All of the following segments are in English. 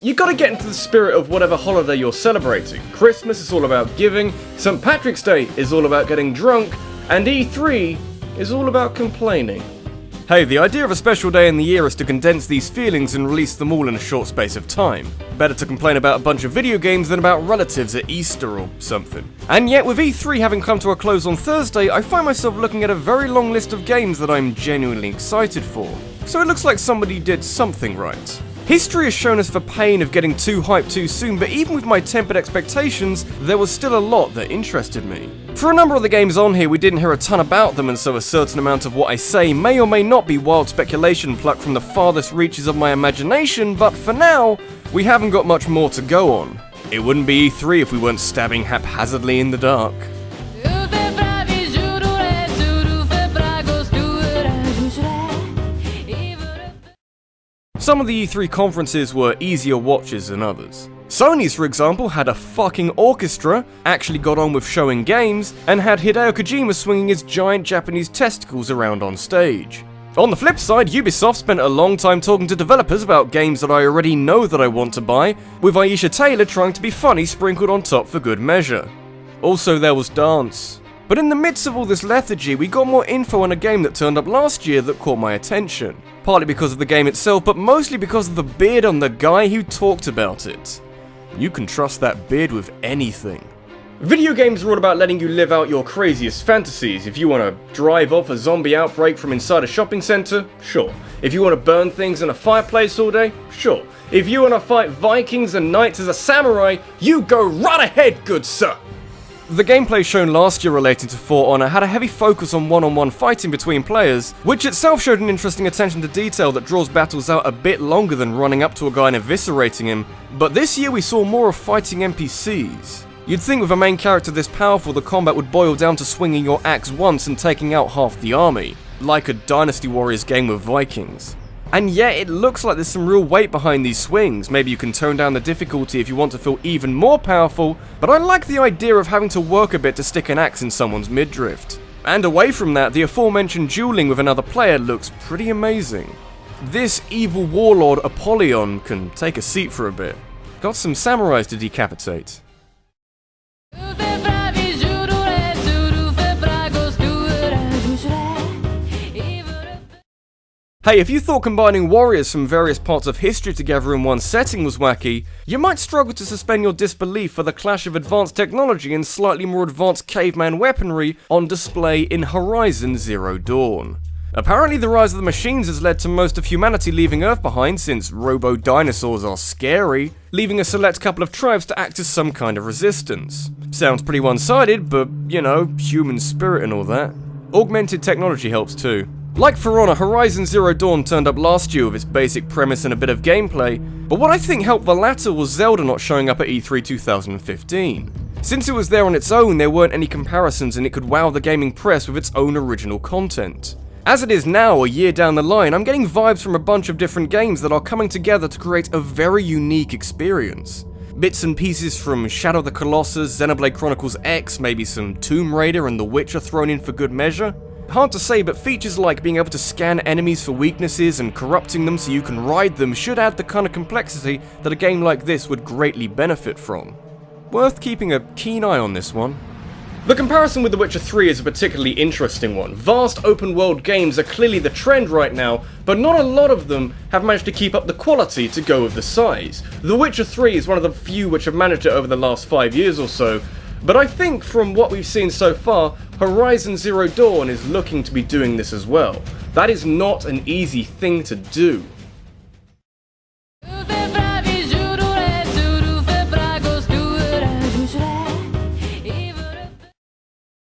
You gotta get into the spirit of whatever holiday you're celebrating. Christmas is all about giving, St. Patrick's Day is all about getting drunk, and E3 is all about complaining. Hey, the idea of a special day in the year is to condense these feelings and release them all in a short space of time. Better to complain about a bunch of video games than about relatives at Easter or something. And yet, with E3 having come to a close on Thursday, I find myself looking at a very long list of games that I'm genuinely excited for. So it looks like somebody did something right. History has shown us the pain of getting too hyped too soon, but even with my tempered expectations, there was still a lot that interested me. For a number of the games on here, we didn't hear a ton about them, and so a certain amount of what I say may or may not be wild speculation plucked from the farthest reaches of my imagination, but for now, we haven't got much more to go on. It wouldn't be E3 if we weren't stabbing haphazardly in the dark. Some of the E3 conferences were easier watches than others. Sony's, for example, had a fucking orchestra, actually got on with showing games, and had Hideo Kojima swinging his giant Japanese testicles around on stage. On the flip side, Ubisoft spent a long time talking to developers about games that I already know that I want to buy, with Aisha Taylor trying to be funny sprinkled on top for good measure. Also, there was dance. But in the midst of all this lethargy, we got more info on a game that turned up last year that caught my attention. Partly because of the game itself, but mostly because of the beard on the guy who talked about it. You can trust that beard with anything. Video games are all about letting you live out your craziest fantasies. If you want to drive off a zombie outbreak from inside a shopping centre, sure. If you want to burn things in a fireplace all day, sure. If you want to fight Vikings and knights as a samurai, you go right ahead, good sir! The gameplay shown last year relating to For Honor had a heavy focus on one-on-one fighting between players, which itself showed an interesting attention to detail that draws battles out a bit longer than running up to a guy and eviscerating him, but this year we saw more of fighting NPCs. You'd think with a main character this powerful, the combat would boil down to swinging your axe once and taking out half the army, like a Dynasty Warriors game with Vikings. And yet, it looks like there's some real weight behind these swings. Maybe you can tone down the difficulty if you want to feel even more powerful, but I like the idea of having to work a bit to stick an axe in someone's midriff. And away from that, the aforementioned dueling with another player looks pretty amazing. This evil warlord Apollyon can take a seat for a bit. Got some samurais to decapitate. Hey, if you thought combining warriors from various parts of history together in one setting was wacky, you might struggle to suspend your disbelief for the clash of advanced technology and slightly more advanced caveman weaponry on display in Horizon Zero Dawn. Apparently the rise of the machines has led to most of humanity leaving Earth behind, since robo-dinosaurs are scary, leaving a select couple of tribes to act as some kind of resistance. Sounds pretty one-sided, but, you know, human spirit and all that. Augmented technology helps too. Like For Honor, Horizon Zero Dawn turned up last year with its basic premise and a bit of gameplay, but what I think helped the latter was Zelda not showing up at E3 2015. Since it was there on its own, there weren't any comparisons and it could wow the gaming press with its own original content. As it is now, a year down the line, I'm getting vibes from a bunch of different games that are coming together to create a very unique experience. Bits and pieces from Shadow of the Colossus, Xenoblade Chronicles X, maybe some Tomb Raider and The Witcher thrown in for good measure. Hard to say, but features like being able to scan enemies for weaknesses and corrupting them so you can ride them should add the kind of complexity that a game like this would greatly benefit from. Worth keeping a keen eye on this one. The comparison with The Witcher 3 is a particularly interesting one. Vast open-world games are clearly the trend right now, but not a lot of them have managed to keep up the quality to go with the size. The Witcher 3 is one of the few which have managed it over the last 5 years or so, but I think from what we've seen so far, Horizon Zero Dawn is looking to be doing this as well. That is not an easy thing to do.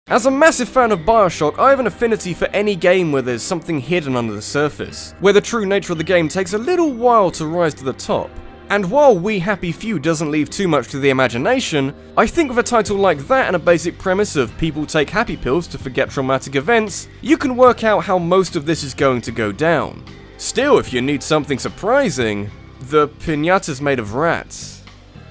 As a massive fan of Bioshock, I have an affinity for any game where there's something hidden under the surface, where the true nature of the game takes a little while to rise to the top. And while We Happy Few doesn't leave too much to the imagination, I think with a title like that and a basic premise of people take happy pills to forget traumatic events, you can work out how most of this is going to go down. Still, if you need something surprising, the piñata's made of rats.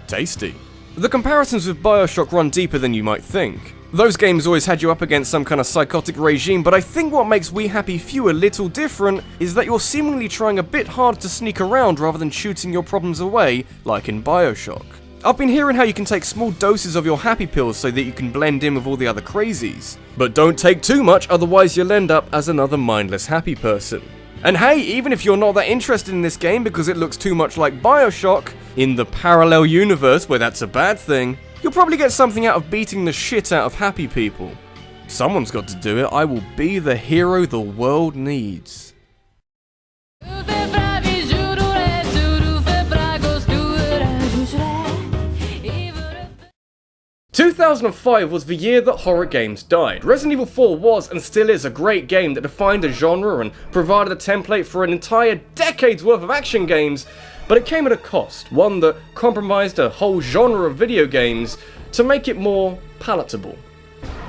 Tasty. The comparisons with Bioshock run deeper than you might think. Those games always had you up against some kind of psychotic regime, but I think what makes We Happy Few a little different is that you're seemingly trying a bit hard to sneak around rather than shooting your problems away, like in Bioshock. I've been hearing how you can take small doses of your happy pills so that you can blend in with all the other crazies. But don't take too much, otherwise you'll end up as another mindless happy person. And hey, even if you're not that interested in this game because it looks too much like Bioshock, in the parallel universe where that's a bad thing, you'll probably get something out of beating the shit out of happy people. Someone's got to do it. I will be the hero the world needs. 2005 was the year that horror games died. Resident Evil 4 was and still is a great game that defined a genre and provided a template for an entire decade's worth of action games, but it came at a cost, one that compromised a whole genre of video games to make it more palatable.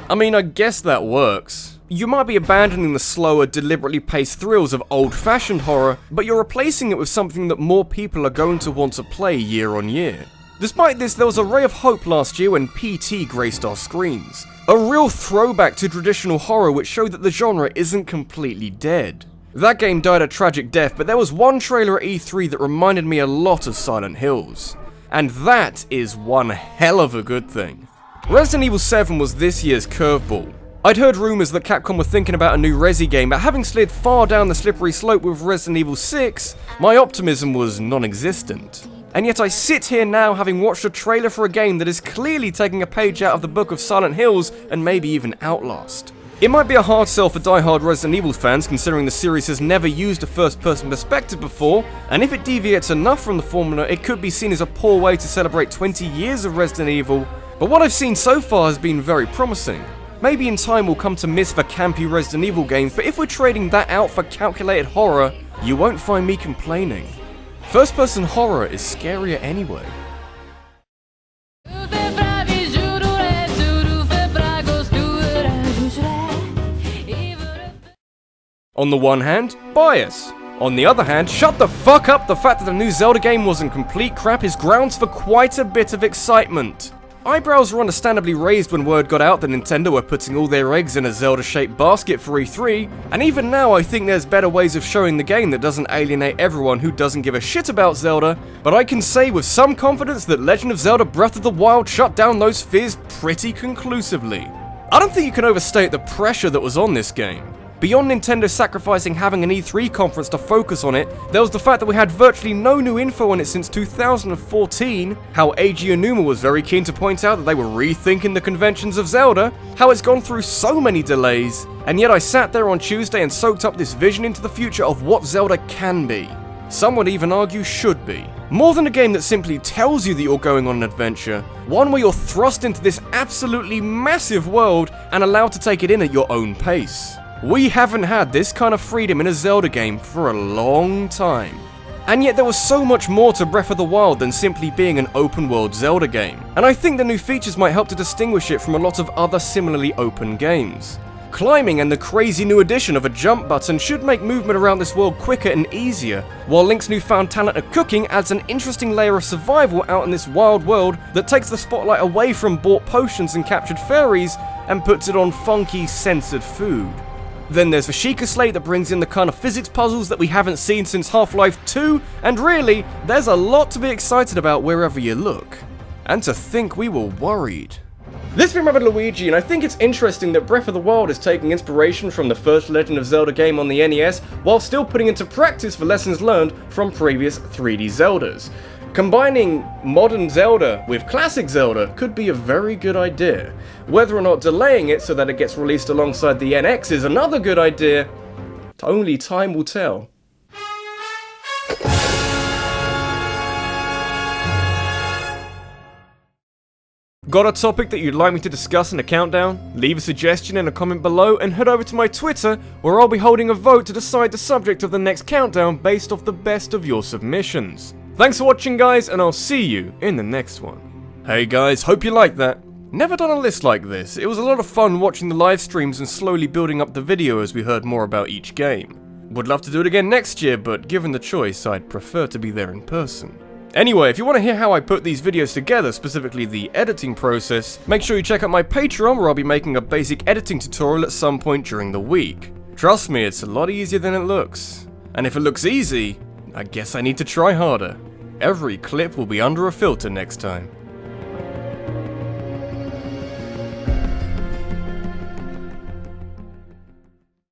I mean, I guess that works. You might be abandoning the slower, deliberately paced thrills of old-fashioned horror, but you're replacing it with something that more people are going to want to play year on year. Despite this, there was a ray of hope last year when PT graced our screens. A real throwback to traditional horror which showed that the genre isn't completely dead. That game died a tragic death, but there was one trailer at E3 that reminded me a lot of Silent Hills. And that is one hell of a good thing. Resident Evil 7 was this year's curveball. I'd heard rumours that Capcom were thinking about a new Resi game, but having slid far down the slippery slope with Resident Evil 6, my optimism was non-existent. And yet I sit here now having watched a trailer for a game that is clearly taking a page out of the book of Silent Hills and maybe even Outlast. It might be a hard sell for die-hard Resident Evil fans considering the series has never used a first-person perspective before, and if it deviates enough from the formula it could be seen as a poor way to celebrate 20 years of Resident Evil, but what I've seen so far has been very promising. Maybe in time we'll come to miss the campy Resident Evil games, but if we're trading that out for calculated horror, you won't find me complaining. First-person horror is scarier anyway. On the one hand, bias. On the other hand, shut the fuck up, the fact that the new Zelda game wasn't complete crap is grounds for quite a bit of excitement. Eyebrows were understandably raised when word got out that Nintendo were putting all their eggs in a Zelda-shaped basket for E3, and even now I think there's better ways of showing the game that doesn't alienate everyone who doesn't give a shit about Zelda, but I can say with some confidence that Legend of Zelda Breath of the Wild shut down those fears pretty conclusively. I don't think you can overstate the pressure that was on this game. Beyond Nintendo sacrificing having an E3 conference to focus on it, there was the fact that we had virtually no new info on it since 2014, how Eiji Onuma was very keen to point out that they were rethinking the conventions of Zelda, how it's gone through so many delays, and yet I sat there on Tuesday and soaked up this vision into the future of what Zelda can be. Some would even argue should be. More than a game that simply tells you that you're going on an adventure, one where you're thrust into this absolutely massive world and allowed to take it in at your own pace. We haven't had this kind of freedom in a Zelda game for a long time. And yet there was so much more to Breath of the Wild than simply being an open-world Zelda game, and I think the new features might help to distinguish it from a lot of other similarly open games. Climbing and the crazy new addition of a jump button should make movement around this world quicker and easier, while Link's newfound talent at cooking adds an interesting layer of survival out in this wild world that takes the spotlight away from bought potions and captured fairies and puts it on funky, censored food. Then there's the Sheikah Slate that brings in the kind of physics puzzles that we haven't seen since Half-Life 2, and really, there's a lot to be excited about wherever you look. And to think we were worried. This has been RabbidLuigi, and I think it's interesting that Breath of the Wild is taking inspiration from the first Legend of Zelda game on the NES, while still putting into practice the lessons learned from previous 3D Zeldas. Combining modern Zelda with classic Zelda could be a very good idea. Whether or not delaying it so that it gets released alongside the NX is another good idea. Only time will tell. Got a topic that you'd like me to discuss in a countdown? Leave a suggestion in a comment below and head over to my Twitter where I'll be holding a vote to decide the subject of the next countdown based off the best of your submissions. Thanks for watching guys, and I'll see you in the next one. Hey guys, hope you liked that. Never done a list like this. It was a lot of fun watching the live streams and slowly building up the video as we heard more about each game. Would love to do it again next year, but given the choice, I'd prefer to be there in person. Anyway, if you want to hear how I put these videos together, specifically the editing process, make sure you check out my Patreon where I'll be making a basic editing tutorial at some point during the week. Trust me, it's a lot easier than it looks. And if it looks easy, I guess I need to try harder. Every clip will be under a filter next time.